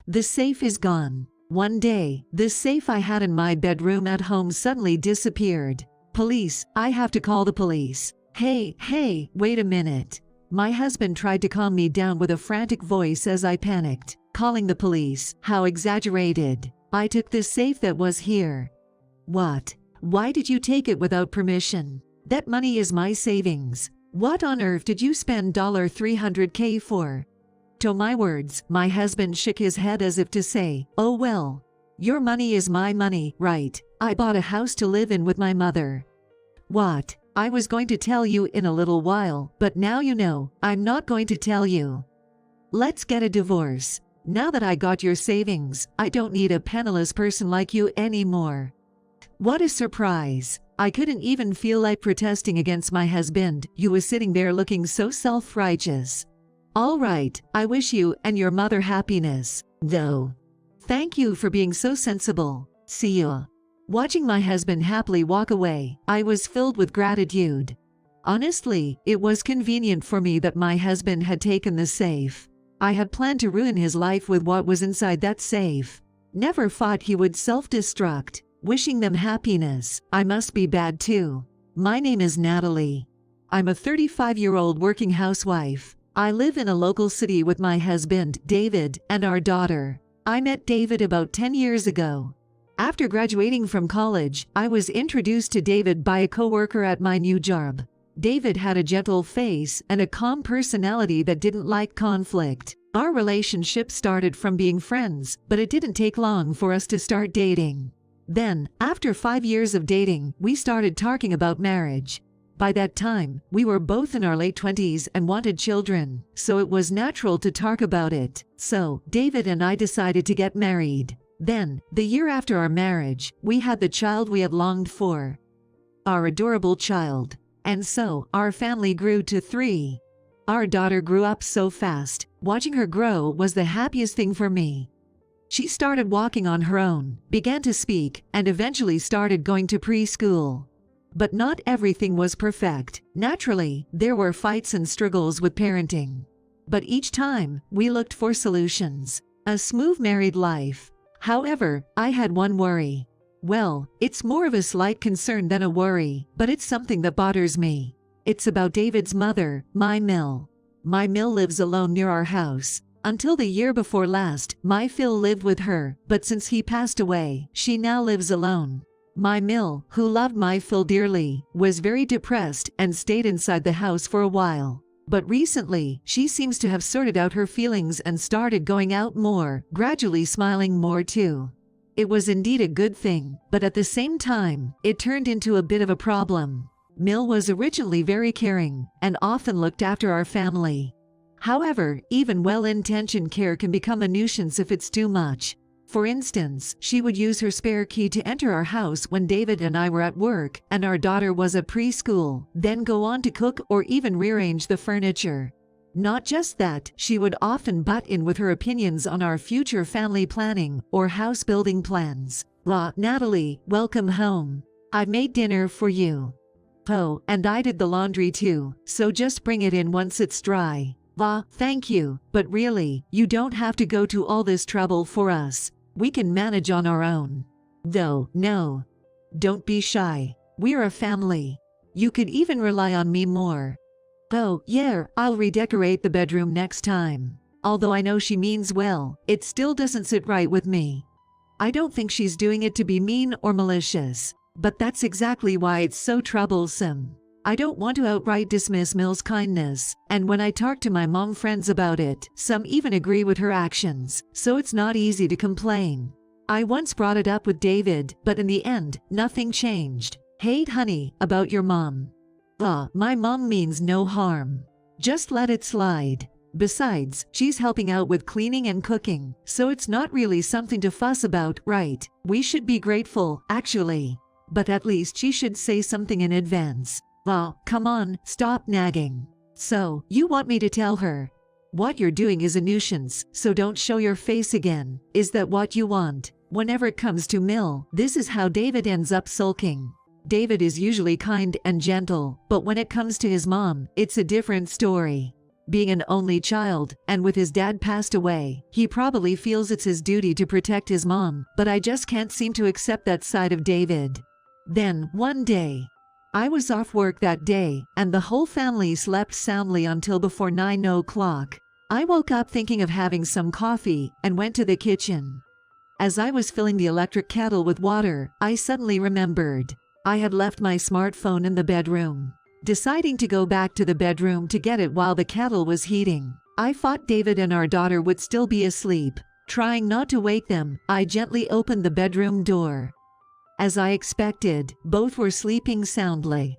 The safe is gone. One day, the safe I had in my bedroom at home suddenly disappeared. Police, I have to call the police. Hey, wait a minute. My husband tried to calm me down with a frantic voice as I panicked. Calling the police, how exaggerated. I took this safe that was here. What? Why did you take it without permission? That money is my savings. What on earth did you spend $300K for? To my words, my husband shook his head as if to say, oh well. Your money is my money, right? I bought a house to live in with my mother. What? I was going to tell you in a little while, but now you know, I'm not going to tell you. Let's get a divorce. Now that I got your savings, I don't need a penniless person like you anymore. What a surprise. I couldn't even feel like protesting against my husband, who was sitting there looking so self-righteous. All right, I wish you and your mother happiness, though. Thank you for being so sensible. See ya. Watching my husband happily walk away, I was filled with gratitude. Honestly, it was convenient for me that my husband had taken the safe. I had planned to ruin his life with what was inside that safe. Never thought he would self-destruct. Wishing them happiness. I must be bad too. My name is Natalie. I'm a 35-year-old working housewife. I live in a local city with my husband, David, and our daughter. I met David about 10 years ago. After graduating from college, I was introduced to David by a coworker at my new job. David had a gentle face and a calm personality that didn't like conflict. Our relationship started from being friends, but it didn't take long for us to start dating. Then, after 5 years of dating, we started talking about marriage. By that time, we were both in our late 20s and wanted children, so it was natural to talk about it. So, David and I decided to get married. Then, the year after our marriage, we had the child we had longed for. Our adorable child. And so, our family grew to 3. Our daughter grew up so fast. Watching her grow was the happiest thing for me. She started walking on her own, began to speak, and eventually started going to preschool. But not everything was perfect. Naturally, there were fights and struggles with parenting. But each time, we looked for solutions. A smooth married life. However, I had one worry. Well, it's more of a slight concern than a worry, but it's something that bothers me. It's about David's mother, my Mill. My Mill lives alone near our house. Until the year before last, my Phil lived with her, but since he passed away, she now lives alone. My Mill, who loved my Phil dearly, was very depressed and stayed inside the house for a while. But recently, she seems to have sorted out her feelings and started going out more, gradually smiling more too. It was indeed a good thing, but at the same time, it turned into a bit of a problem. Mill was originally very caring and often looked after our family. However, even well-intentioned care can become a nuisance if it's too much. For instance, she would use her spare key to enter our house when David and I were at work and our daughter was at preschool, then go on to cook or even rearrange the furniture. Not just that, she would often butt in with her opinions on our future family planning or house building plans. Natalie, welcome home. I made dinner for you. Oh, and I did the laundry too, so just bring it in once it's dry. Thank you, but really, you don't have to go to all this trouble for us. We can manage on our own. Though, no. Don't be shy. We're a family. You could even rely on me more. Oh, yeah, I'll redecorate the bedroom next time. Although I know she means well, it still doesn't sit right with me. I don't think she's doing it to be mean or malicious, but that's exactly why it's so troublesome. I don't want to outright dismiss Mill's kindness, and when I talk to my mom friends about it, some even agree with her actions, so it's not easy to complain. I once brought it up with David, but in the end, nothing changed. Hey honey, about your mom. My mom means no harm. Just let it slide. Besides, she's helping out with cleaning and cooking, so it's not really something to fuss about, right? We should be grateful, actually. But at least she should say something in advance. Come on, stop nagging. So, you want me to tell her? What you're doing is a nuisance, so don't show your face again. Is that what you want? Whenever it comes to Mill, this is how David ends up sulking. David is usually kind and gentle, but when it comes to his mom, it's a different story. Being an only child, and with his dad passed away, he probably feels it's his duty to protect his mom, but I just can't seem to accept that side of David. Then, one day, I was off work that day, and the whole family slept soundly until before 9 o'clock. I woke up thinking of having some coffee, and went to the kitchen. As I was filling the electric kettle with water, I suddenly remembered I had left my smartphone in the bedroom. Deciding to go back to the bedroom to get it while the kettle was heating, I thought David and our daughter would still be asleep. Trying not to wake them, I gently opened the bedroom door. As I expected, both were sleeping soundly.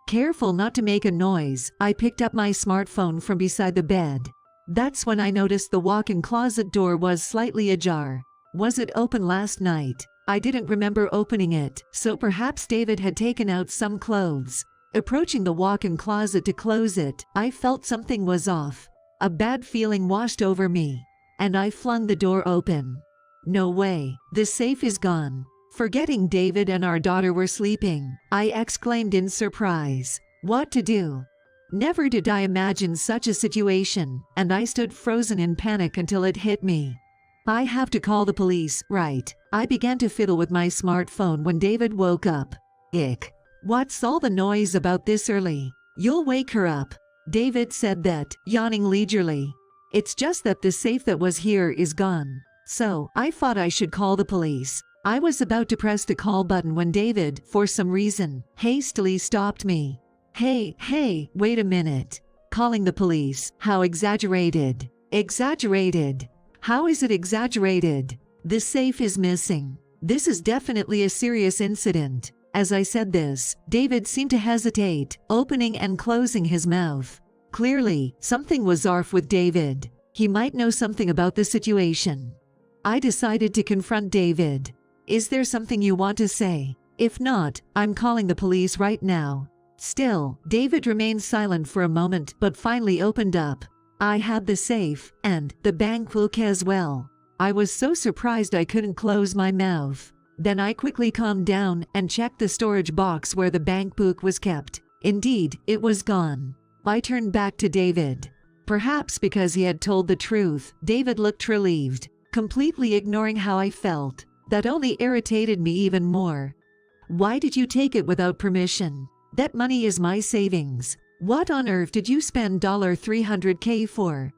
Careful not to make a noise, I picked up my smartphone from beside the bed. That's when I noticed the walk-in closet door was slightly ajar. Was it open last night? I didn't remember opening it, so perhaps David had taken out some clothes. Approaching the walk-in closet to close it, I felt something was off. A bad feeling washed over me, and I flung the door open. No way, the safe is gone. Forgetting David and our daughter were sleeping, I exclaimed in surprise. What to do? Never did I imagine such a situation, and I stood frozen in panic until it hit me. I have to call the police, right? I began to fiddle with my smartphone when David woke up. Ick. What's all the noise about this early? You'll wake her up. David said that, yawning leisurely. It's just that the safe that was here is gone. So, I thought I should call the police. I was about to press the call button when David, for some reason, hastily stopped me. Hey, wait a minute. Calling the police, how exaggerated. Exaggerated. How is it exaggerated? The safe is missing. This is definitely a serious incident. As I said this, David seemed to hesitate, opening and closing his mouth. Clearly, something was off with David. He might know something about the situation. I decided to confront David. Is there something you want to say? If not, I'm calling the police right now. Still, David remained silent for a moment but finally opened up. I had the safe, and the bank book as well. I was so surprised I couldn't close my mouth. Then I quickly calmed down and checked the storage box where the bank book was kept. Indeed, it was gone. I turned back to David. Perhaps because he had told the truth, David looked relieved, completely ignoring how I felt. That only irritated me even more. Why did you take it without permission? That money is my savings. What on earth did you spend $300K for?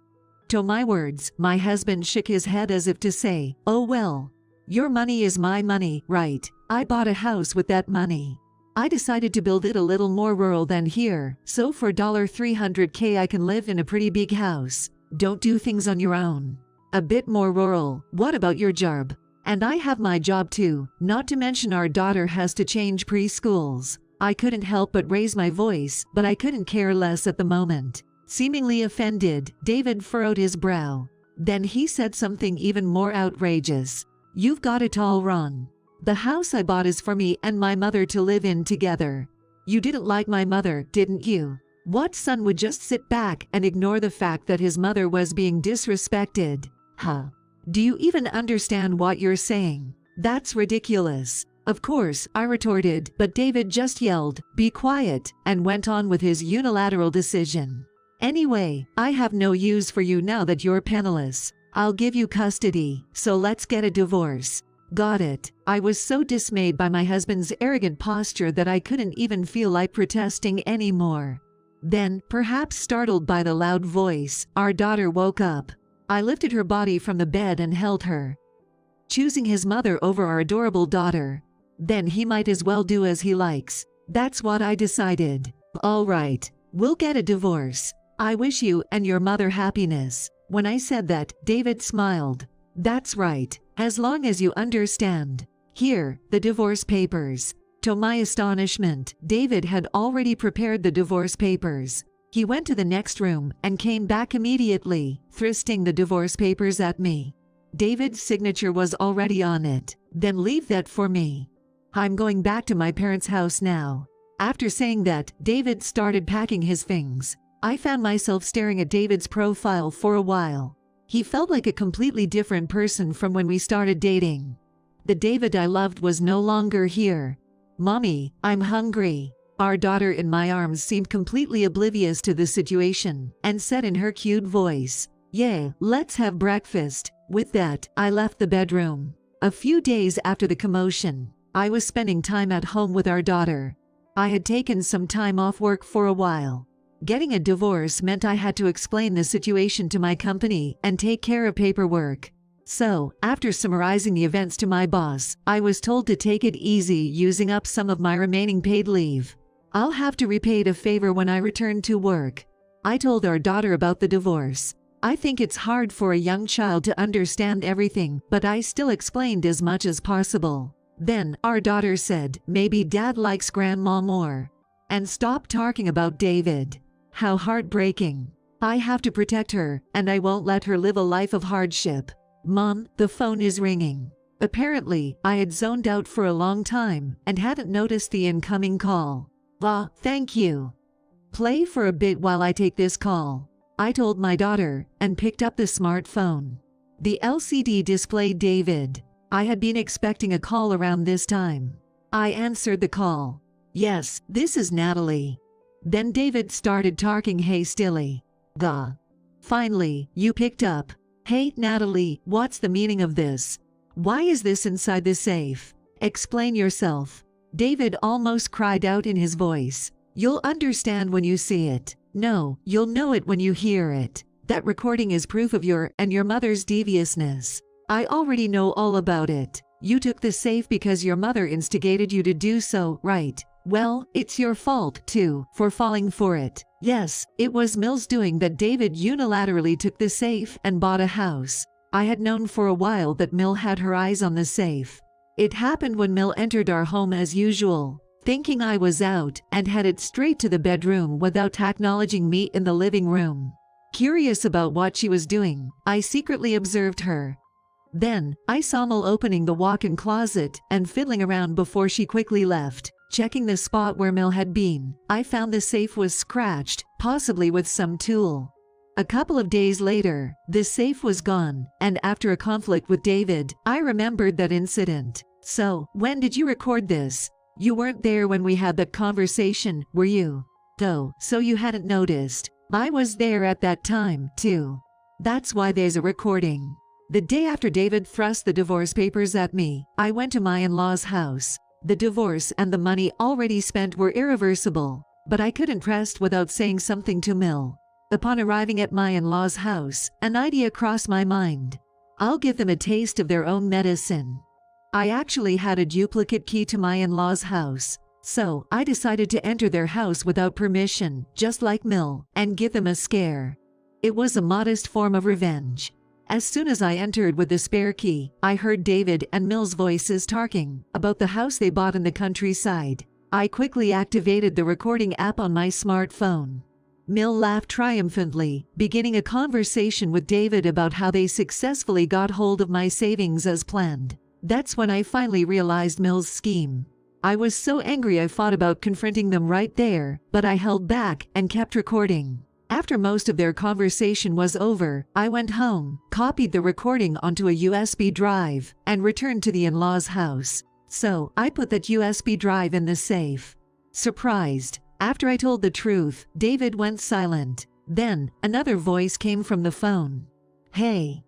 To my words, my husband shook his head as if to say, oh well. Your money is my money, right? I bought a house with that money. I decided to build it a little more rural than here, so for $300K I can live in a pretty big house. Don't do things on your own. A bit more rural. What about your job? And I have my job too, not to mention our daughter has to change preschools. I couldn't help but raise my voice, but I couldn't care less at the moment. Seemingly offended, David furrowed his brow. Then he said something even more outrageous. You've got it all wrong. The house I bought is for me and my mother to live in together. You didn't like my mother, didn't you? What son would just sit back and ignore the fact that his mother was being disrespected? Huh? Do you even understand what you're saying? That's ridiculous. Of course, I retorted, but David just yelled, be quiet, and went on with his unilateral decision. Anyway, I have no use for you now that you're penniless. I'll give you custody, so let's get a divorce. Got it. I was so dismayed by my husband's arrogant posture that I couldn't even feel like protesting anymore. Then, perhaps startled by the loud voice, our daughter woke up. I lifted her body from the bed and held her, choosing his mother over our adorable daughter. Then he might as well do as he likes. That's what I decided. All right, we'll get a divorce. I wish you and your mother happiness. When I said that, David smiled. That's right, as long as you understand. Here, the divorce papers. To my astonishment, David had already prepared the divorce papers. He went to the next room and came back immediately, thrusting the divorce papers at me. David's signature was already on it. Then leave that for me. I'm going back to my parents' house now. After saying that, David started packing his things. I found myself staring at David's profile for a while. He felt like a completely different person from when we started dating. The David I loved was no longer here. Mommy, I'm hungry. Our daughter in my arms seemed completely oblivious to the situation and said in her cute voice, "Yeah, let's have breakfast." With that, I left the bedroom. A few days after the commotion, I was spending time at home with our daughter. I had taken some time off work for a while. Getting a divorce meant I had to explain the situation to my company and take care of paperwork. So, after summarizing the events to my boss, I was told to take it easy using up some of my remaining paid leave. I'll have to repay the favor when I return to work. I told our daughter about the divorce. I think it's hard for a young child to understand everything, but I still explained as much as possible. Then, our daughter said, "Maybe Dad likes Grandma more." And stopped talking about David. How heartbreaking. I have to protect her, and I won't let her live a life of hardship. Mom, the phone is ringing. Apparently, I had zoned out for a long time and hadn't noticed the incoming call. Thank you. Play for a bit while I take this call. I told my daughter and picked up the smartphone. The LCD displayed David. I had been expecting a call around this time. I answered the call. "Yes, this is Natalie." Then David started talking hastily. Finally, you picked up. "Hey, Natalie, what's the meaning of this? Why is this inside the safe? Explain yourself." David almost cried out in his voice. "You'll understand when you see it. No, you'll know it when you hear it. That recording is proof of your and your mother's deviousness. I already know all about it. You took the safe because your mother instigated you to do so, right? Well, it's your fault, too, for falling for it. Yes, it was Mill's doing that David unilaterally took the safe and bought a house. I had known for a while that Mill had her eyes on the safe. It happened when Mill entered our home as usual, thinking I was out, and headed straight to the bedroom without acknowledging me in the living room. Curious about what she was doing, I secretly observed her. Then, I saw Mill opening the walk-in closet and fiddling around before she quickly left. Checking the spot where Mill had been, I found the safe was scratched, possibly with some tool. A couple of days later, the safe was gone, and after a conflict with David, I remembered that incident. "So, when did you record this? You weren't there when we had that conversation, were you?" So you hadn't noticed. I was there at that time, too. That's why there's a recording. The day after David thrust the divorce papers at me, I went to my in-laws' house. The divorce and the money already spent were irreversible, but I couldn't rest without saying something to Mill. Upon arriving at my in-laws' house, an idea crossed my mind. I'll give them a taste of their own medicine. I actually had a duplicate key to my in-laws' house, so I decided to enter their house without permission, just like Mill, and give them a scare. It was a modest form of revenge. As soon as I entered with the spare key, I heard David and Mill's voices talking about the house they bought in the countryside. I quickly activated the recording app on my smartphone. Mill laughed triumphantly, beginning a conversation with David about how they successfully got hold of my savings as planned. That's when I finally realized Mill's scheme. I was so angry I thought about confronting them right there, but I held back and kept recording. After most of their conversation was over, I went home, copied the recording onto a USB drive, and returned to the in-laws' house. So, I put that USB drive in the safe. Surprised, after I told the truth, David went silent. Then, another voice came from the phone. "Hey,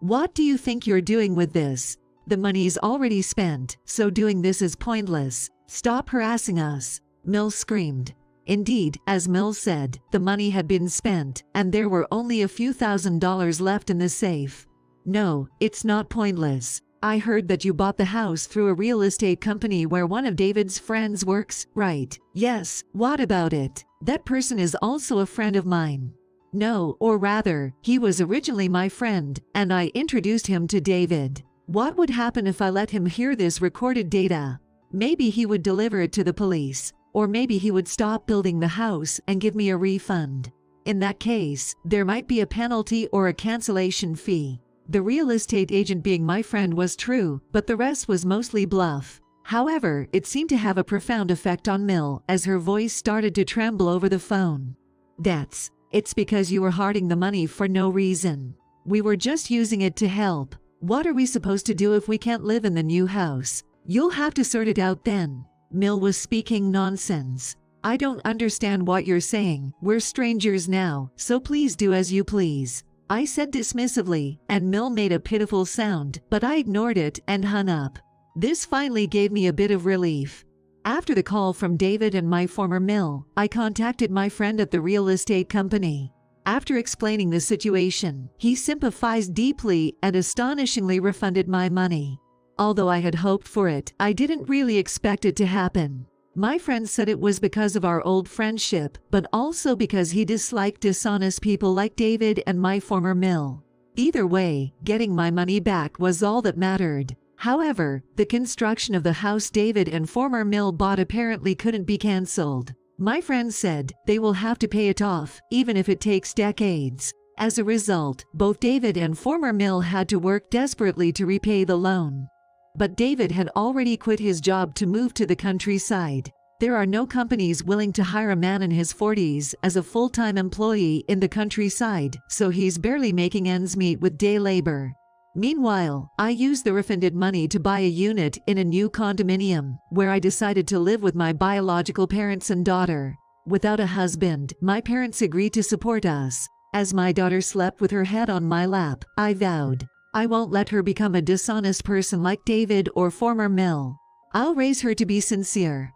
what do you think you're doing with this? The money's already spent, so doing this is pointless. Stop harassing us," Mill screamed. Indeed, as Mill said, the money had been spent, and there were only a few $1,000s left in the safe. "No, it's not pointless. I heard that you bought the house through a real estate company where one of David's friends works, right?" "Yes, what about it? That person is also a friend of mine." "No, or rather, he was originally my friend, and I introduced him to David. What would happen if I let him hear this recorded data? Maybe he would deliver it to the police. Or maybe he would stop building the house and give me a refund. In that case, there might be a penalty or a cancellation fee. The real estate agent being my friend was true, but the rest was mostly bluff." However, it seemed to have a profound effect on Mill as her voice started to tremble over the phone. It's because you were hoarding the money for no reason. We were just using it to help. What are we supposed to do if we can't live in the new house? You'll have to sort it out then." Mill was speaking nonsense. I don't understand what you're saying. We're strangers now, so please do as you please, I said dismissively, and Mill made a pitiful sound, but I ignored it and hung up. This finally gave me a bit of relief. After the call from David and my former Mill, I contacted my friend at the real estate company. After explaining the situation, he sympathized deeply and astonishingly refunded my money. Although I had hoped for it, I didn't really expect it to happen. My friend said it was because of our old friendship, but also because he disliked dishonest people like David and my former Mill. Either way, getting my money back was all that mattered. However, the construction of the house David and former Mill bought apparently couldn't be cancelled. My friend said they will have to pay it off, even if it takes decades. As a result, both David and former Mill had to work desperately to repay the loan. But David had already quit his job to move to the countryside. There are no companies willing to hire a man in his 40s as a full-time employee in the countryside, so he's barely making ends meet with day labor. Meanwhile, I used the refunded money to buy a unit in a new condominium, where I decided to live with my biological parents and daughter. Without a husband, my parents agreed to support us. As my daughter slept with her head on my lap, I vowed, I won't let her become a dishonest person like David or former Mill. I'll raise her to be sincere.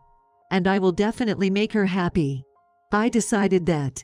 And I will definitely make her happy. I decided that